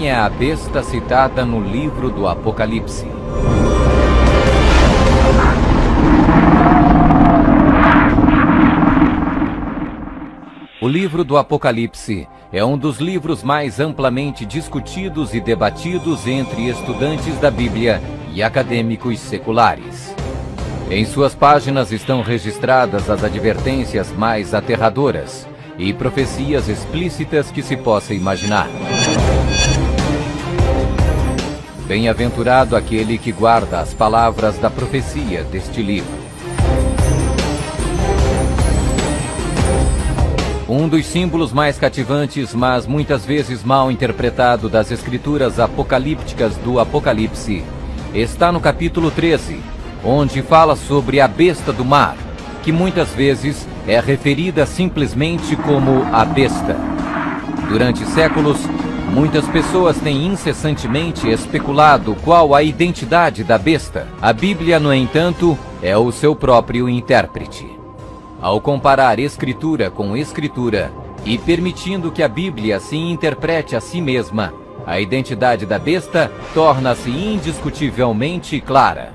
Quem é a besta citada no livro do Apocalipse? O livro do Apocalipse é um dos livros mais amplamente discutidos e debatidos entre estudantes da Bíblia e acadêmicos seculares. Em suas páginas estão registradas as advertências mais aterradoras e profecias explícitas que se possa imaginar. Bem-aventurado aquele que guarda as palavras da profecia deste livro. Um dos símbolos mais cativantes, mas muitas vezes mal interpretado das escrituras apocalípticas do Apocalipse, está no capítulo 13, onde fala sobre a besta do mar, que muitas vezes é referida simplesmente como a besta. Durante séculos, muitas pessoas têm incessantemente especulado qual a identidade da besta. A Bíblia, no entanto, é o seu próprio intérprete. Ao comparar Escritura com Escritura e permitindo que a Bíblia se interprete a si mesma, a identidade da besta torna-se indiscutivelmente clara.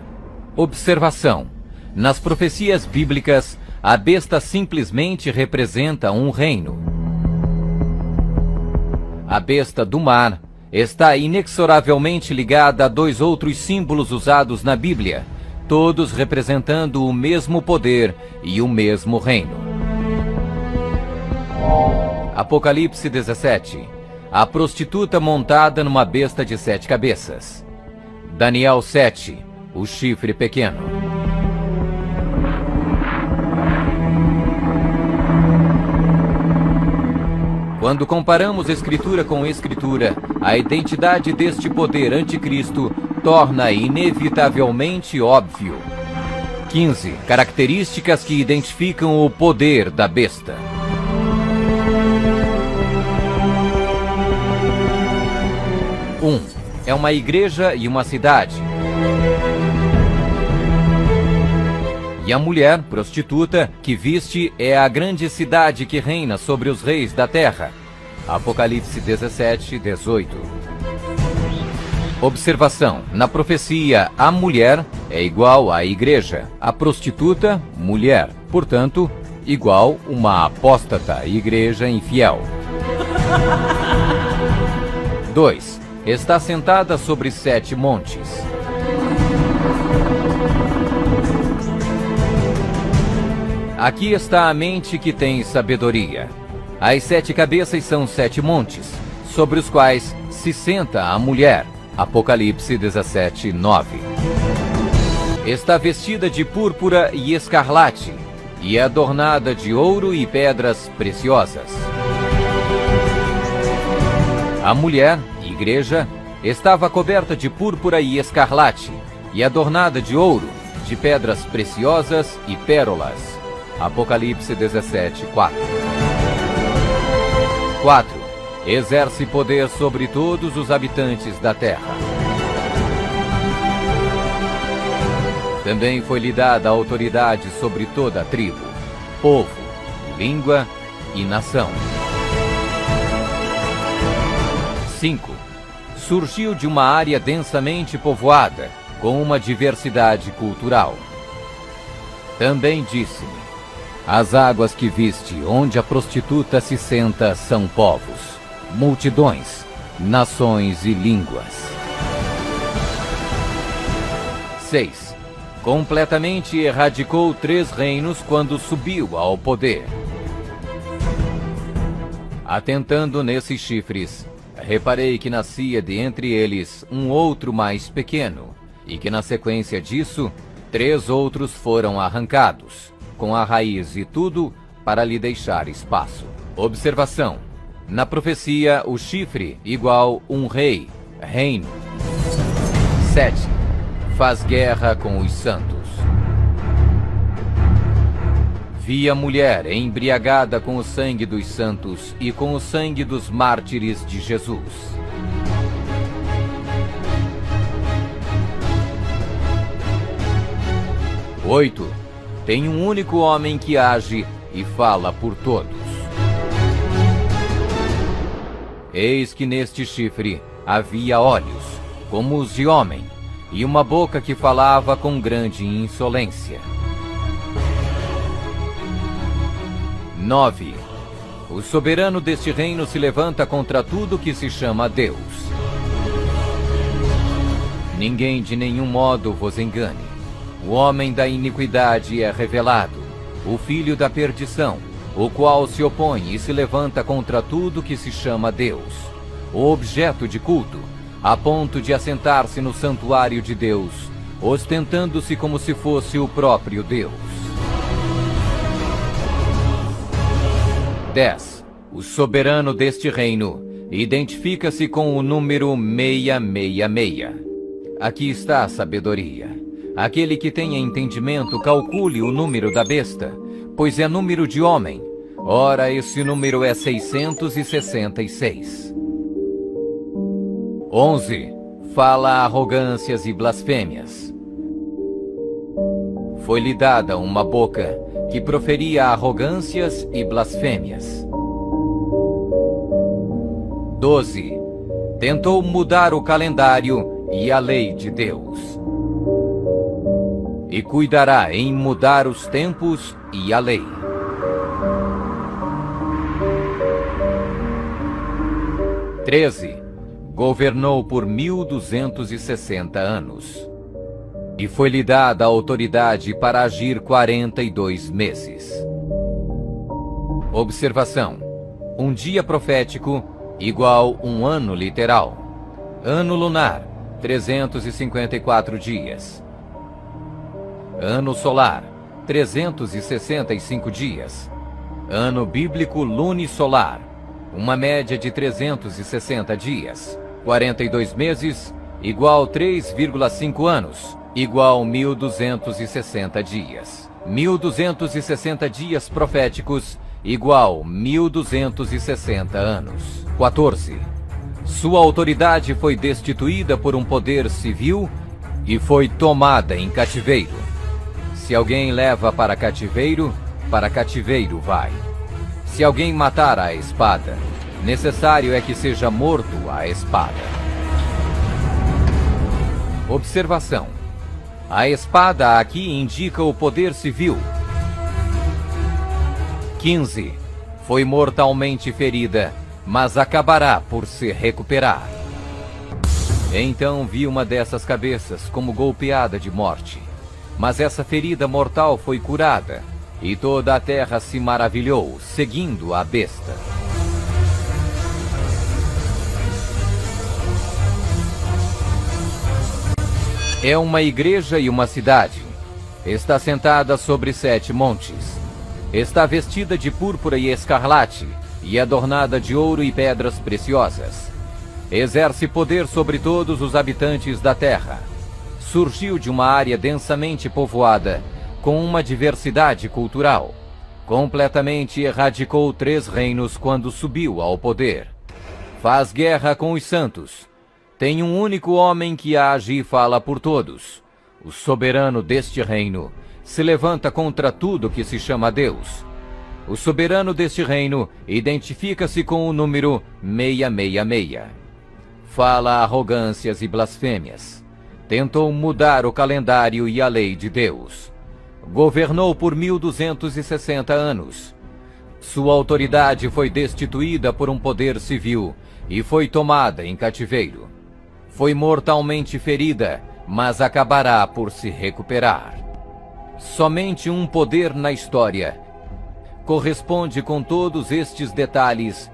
Observação: nas profecias bíblicas, a besta simplesmente representa um reino. A besta do mar está inexoravelmente ligada a dois outros símbolos usados na Bíblia, todos representando o mesmo poder e o mesmo reino. Apocalipse 17. A prostituta montada numa besta de 7 cabeças. Daniel 7. O chifre pequeno. Quando comparamos Escritura com Escritura, a identidade deste poder anticristo torna inevitavelmente óbvio. 15. Características que identificam o poder da besta. 1. É uma igreja e uma cidade. E a mulher, prostituta, que viste é a grande cidade que reina sobre os reis da terra. Apocalipse 17, 18. Observação: na profecia, a mulher é igual à igreja, a prostituta, mulher, portanto, igual uma apóstata, igreja infiel. 2. Está sentada sobre 7 montes. Aqui está a mente que tem sabedoria. As 7 cabeças são 7 montes, sobre os quais se senta a mulher. Apocalipse 17, 9. Está vestida de púrpura e escarlate, e é adornada de ouro e pedras preciosas. A mulher, igreja, estava coberta de púrpura e escarlate, e adornada de ouro, de pedras preciosas e pérolas. Apocalipse 17, 4. 4. Exerce poder sobre todos os habitantes da terra. Também foi-lhe dada autoridade sobre toda a tribo, povo, língua e nação. 5. Surgiu de uma área densamente povoada, com uma diversidade cultural. Também disse-me: as águas que viste, onde a prostituta se senta, são povos, multidões, nações e línguas. 6. Completamente erradicou 3 reinos quando subiu ao poder. Atentando nesses chifres, reparei que nascia de entre eles um outro mais pequeno, e que na sequência disso, 3 outros foram arrancados, com a raiz e tudo, para lhe deixar espaço. Observação: na profecia, o chifre igual um rei, reino. 7. Faz guerra com os santos. Vi a mulher embriagada com o sangue dos santos e com o sangue dos mártires de Jesus. 8. Tem um único homem que age e fala por todos. Eis que neste chifre havia olhos, como os de homem, e uma boca que falava com grande insolência. 9. O soberano deste reino se levanta contra tudo que se chama Deus. Ninguém de nenhum modo vos engane. O homem da iniquidade é revelado, o filho da perdição, o qual se opõe e se levanta contra tudo que se chama Deus, o objeto de culto, a ponto de assentar-se no santuário de Deus, ostentando-se como se fosse o próprio Deus. 10. O soberano deste reino identifica-se com o número 666. Aqui está a sabedoria. Aquele que tenha entendimento, calcule o número da besta, pois é número de homem. Ora, esse número é 666. 11. Fala arrogâncias e blasfêmias. Foi-lhe dada uma boca que proferia arrogâncias e blasfêmias. 12. Tentou mudar o calendário e a lei de Deus. E cuidará em mudar os tempos e a lei. 13. Governou por 1260 anos. E foi-lhe dada a autoridade para agir 42 meses. Observação: um dia profético igual um ano literal. Ano lunar, 354 dias. Ano solar, 365 dias. Ano bíblico lunisolar, uma média de 360 dias. 42 meses, igual 3,5 anos, igual 1260 dias. 1260 dias proféticos, igual 1260 anos. 14. Sua autoridade foi destituída por um poder civil e foi tomada em cativeiro. Se alguém leva para cativeiro vai. Se alguém matar à espada, necessário é que seja morto à espada. Observação: a espada aqui indica o poder civil. 15. Foi mortalmente ferida, mas acabará por se recuperar. Então vi uma dessas cabeças como golpeada de morte. Mas essa ferida mortal foi curada, e toda a terra se maravilhou, seguindo a besta. É uma igreja e uma cidade. Está sentada sobre 7 montes. Está vestida de púrpura e escarlate, e adornada de ouro e pedras preciosas. Exerce poder sobre todos os habitantes da terra. Surgiu de uma área densamente povoada, com uma diversidade cultural. Completamente erradicou 3 reinos quando subiu ao poder. Faz guerra com os santos. Tem um único homem que age e fala por todos. O soberano deste reino se levanta contra tudo que se chama Deus. O soberano deste reino identifica-se com o número 666. Fala arrogâncias e blasfêmias. Tentou mudar o calendário e a lei de Deus. Governou por 1260 anos. Sua autoridade foi destituída por um poder civil e foi tomada em cativeiro. Foi mortalmente ferida, mas acabará por se recuperar. Somente um poder na história corresponde com todos estes detalhes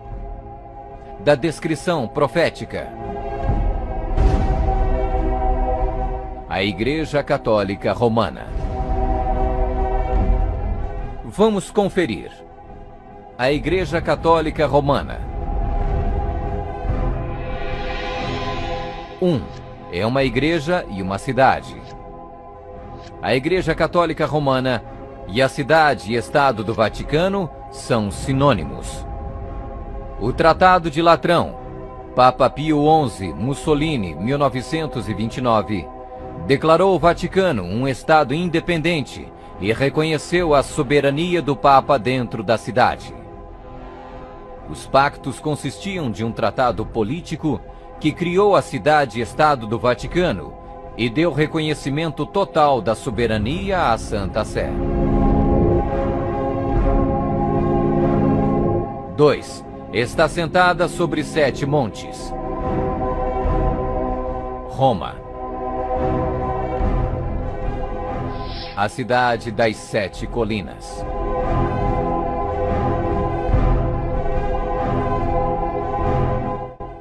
da descrição profética. A Igreja Católica Romana. Vamos conferir. A Igreja Católica Romana. 1. É uma igreja e uma cidade. A Igreja Católica Romana e a cidade e Estado do Vaticano são sinônimos. O Tratado de Latrão, Papa Pio XI, Mussolini, 1929, declarou o Vaticano um Estado independente e reconheceu a soberania do Papa dentro da cidade. Os pactos consistiam de um tratado político que criou a cidade-estado do Vaticano e deu reconhecimento total da soberania à Santa Sé. 2. Está sentada sobre 7 montes. Roma. A cidade das 7 colinas.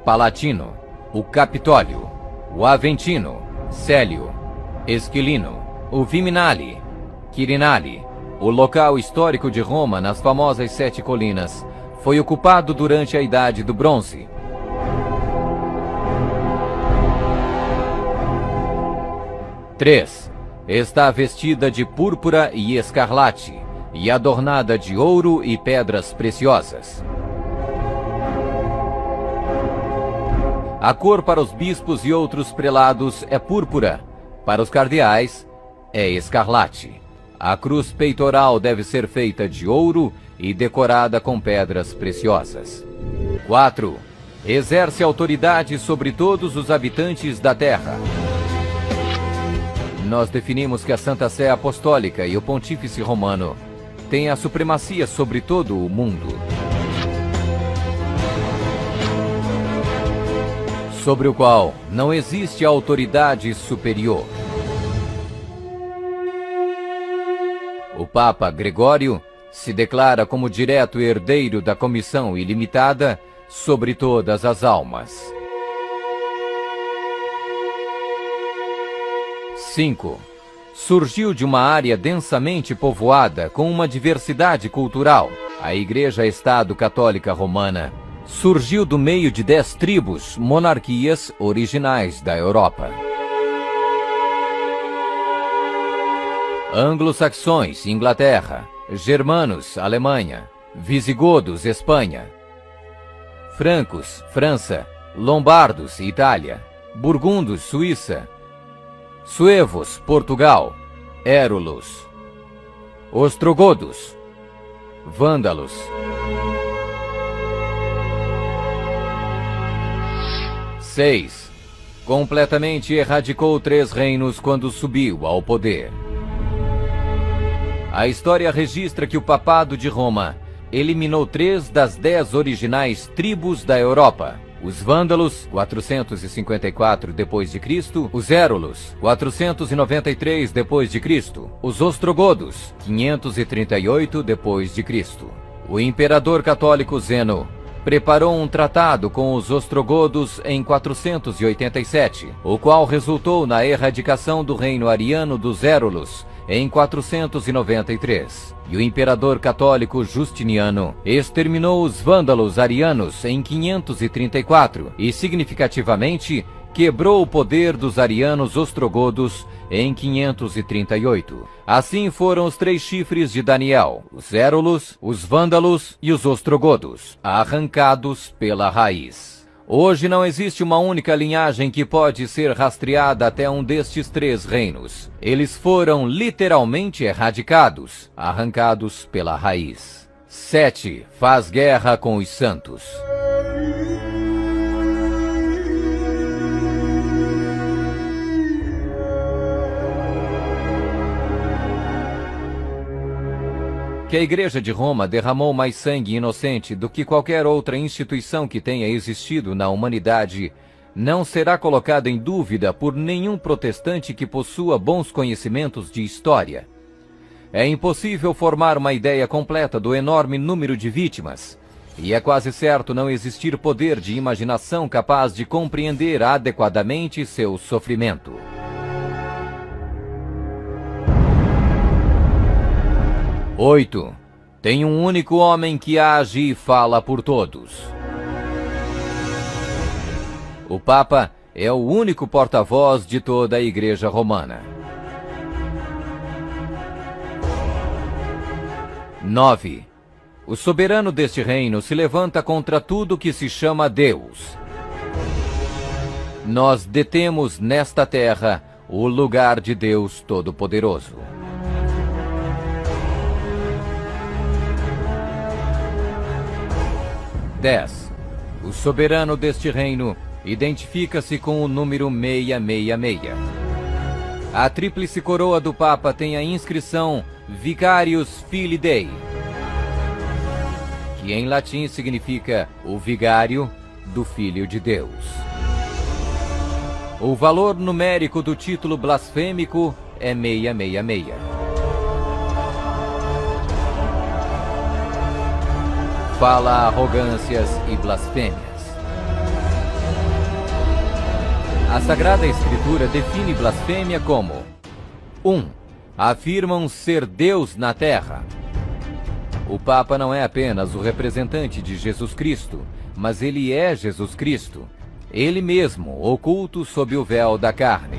Palatino, o Capitólio, o Aventino, Célio, Esquilino, o Viminale, Quirinale, o local histórico de Roma nas famosas 7 colinas, foi ocupado durante a Idade do Bronze. Três. Está vestida de púrpura e escarlate, e adornada de ouro e pedras preciosas. A cor para os bispos e outros prelados é púrpura, para os cardeais é escarlate. A cruz peitoral deve ser feita de ouro e decorada com pedras preciosas. 4. Exerce autoridade sobre todos os habitantes da terra. Nós definimos que a Santa Sé Apostólica e o Pontífice Romano têm a supremacia sobre todo o mundo, sobre o qual não existe autoridade superior. O Papa Gregório se declara como direto herdeiro da comissão ilimitada sobre todas as almas. 5. Surgiu de uma área densamente povoada com uma diversidade cultural. A Igreja-Estado Católica Romana surgiu do meio de 10 tribos, monarquias originais da Europa. Anglo-saxões, Inglaterra. Germanos, Alemanha. Visigodos, Espanha. Francos, França. Lombardos, Itália. Burgundos, Suíça. Suevos, Portugal. Érulos. Ostrogodos. Vândalos. 6. Completamente erradicou 3 reinos quando subiu ao poder. A história registra que o Papado de Roma eliminou 3 das 10 originais tribos da Europa. Os Vândalos, 454 d.C., os Érulos, 493 d.C., os Ostrogodos, 538 d.C. O imperador católico Zeno preparou um tratado com os Ostrogodos em 487, o qual resultou na erradicação do reino ariano dos Érulos em 493. E o imperador católico Justiniano exterminou os vândalos arianos em 534 e, significativamente, quebrou o poder dos arianos ostrogodos em 538. Assim foram os 3 chifres de Daniel, os Érulos, os vândalos e os ostrogodos, arrancados pela raiz. Hoje não existe uma única linhagem que pode ser rastreada até um destes 3 reinos. Eles foram literalmente erradicados, arrancados pela raiz. 7. Faz guerra com os santos. Que a Igreja de Roma derramou mais sangue inocente do que qualquer outra instituição que tenha existido na humanidade não será colocada em dúvida por nenhum protestante que possua bons conhecimentos de história. É impossível formar uma ideia completa do enorme número de vítimas, e é quase certo não existir poder de imaginação capaz de compreender adequadamente seu sofrimento. 8. Tem um único homem que age e fala por todos. O Papa é o único porta-voz de toda a Igreja Romana. 9. O soberano deste reino se levanta contra tudo que se chama Deus. Nós detemos nesta terra o lugar de Deus Todo-Poderoso. 10. O soberano deste reino identifica-se com o número 666. A tríplice coroa do Papa tem a inscrição Vicarius Filii Dei, que em latim significa o vigário do Filho de Deus. O valor numérico do título blasfêmico é 666. Fala arrogâncias e blasfêmias. A Sagrada Escritura define blasfêmia como 1. Afirmam ser Deus na terra. O Papa não é apenas o representante de Jesus Cristo, mas ele é Jesus Cristo, ele mesmo, oculto sob o véu da carne.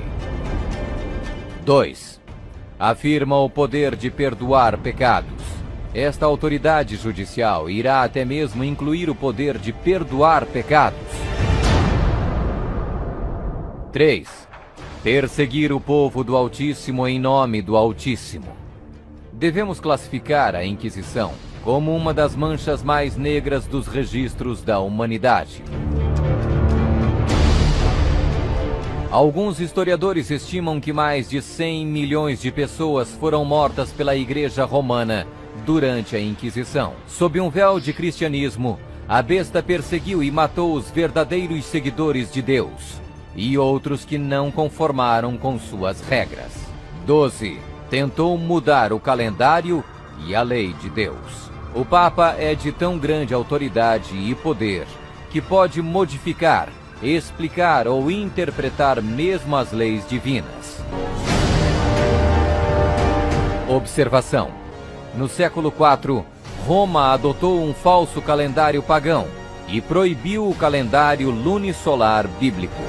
2. Afirma o poder de perdoar pecados. Esta autoridade judicial irá até mesmo incluir o poder de perdoar pecados. 3. Perseguir o povo do Altíssimo em nome do Altíssimo. Devemos classificar a Inquisição como uma das manchas mais negras dos registros da humanidade. Alguns historiadores estimam que mais de 100 milhões de pessoas foram mortas pela Igreja Romana durante a Inquisição. Sob um véu de cristianismo, a besta perseguiu e matou os verdadeiros seguidores de Deus e outros que não conformaram com suas regras. 12. Tentou mudar o calendário e a lei de Deus. O Papa é de tão grande autoridade e poder que pode modificar, explicar ou interpretar mesmo as leis divinas. Observação. No século IV, Roma adotou um falso calendário pagão e proibiu o calendário lunisolar bíblico.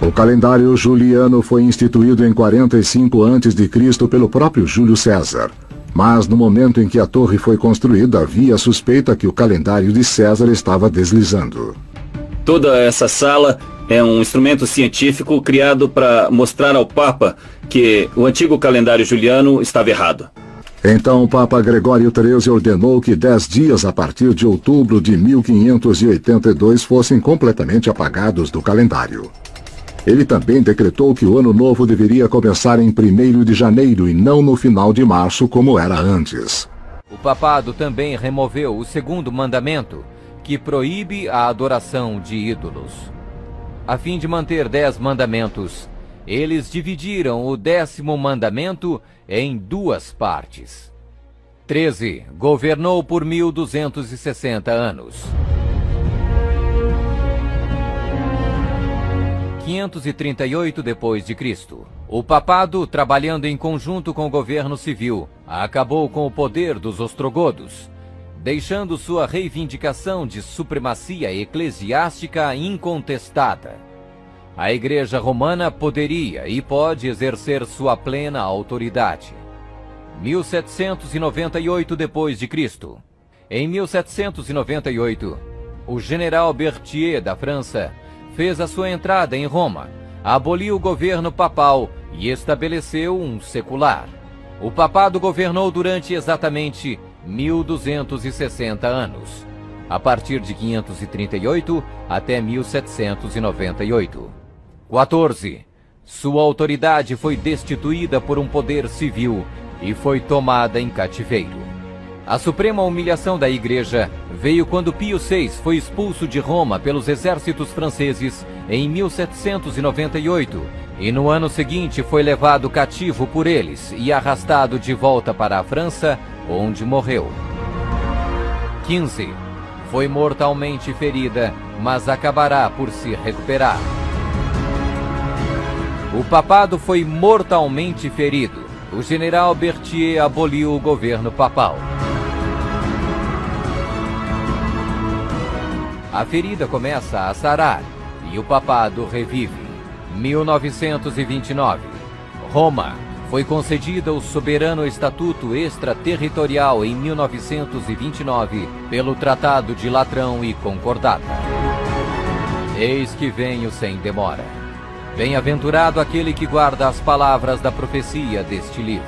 O calendário juliano foi instituído em 45 a.C. pelo próprio Júlio César. Mas no momento em que a torre foi construída, havia a suspeita que o calendário de César estava deslizando. Toda essa sala é um instrumento científico criado para mostrar ao Papa que o antigo calendário juliano estava errado. Então o Papa Gregório XIII ordenou que 10 dias a partir de outubro de 1582 fossem completamente apagados do calendário. Ele também decretou que o Ano Novo deveria começar em 1º de janeiro e não no final de março, como era antes. O papado também removeu o 2º mandamento, que proíbe a adoração de ídolos. A fim de manter 10 mandamentos, eles dividiram o 10º mandamento em 2 partes. 13. Governou por 1260 anos. 538 d.C. O papado, trabalhando em conjunto com o governo civil, acabou com o poder dos ostrogodos, deixando sua reivindicação de supremacia eclesiástica incontestada. A Igreja Romana poderia e pode exercer sua plena autoridade. 1798 d.C. Em 1798, o general Berthier da França fez a sua entrada em Roma, aboliu o governo papal e estabeleceu um secular. O papado governou durante exatamente 1260 anos, a partir de 538 até 1798. 14. Sua autoridade foi destituída por um poder civil e foi tomada em cativeiro. A suprema humilhação da Igreja veio quando Pio VI foi expulso de Roma pelos exércitos franceses em 1798 e no ano seguinte foi levado cativo por eles e arrastado de volta para a França, onde morreu. 15. Foi mortalmente ferida, mas acabará por se recuperar. O papado foi mortalmente ferido. O general Berthier aboliu o governo papal. A ferida começa a sarar e o papado revive. 1929. Roma. Foi concedida o soberano estatuto extraterritorial em 1929 pelo Tratado de Latrão e Concordata. Eis que venho sem demora. Bem-aventurado aquele que guarda as palavras da profecia deste livro.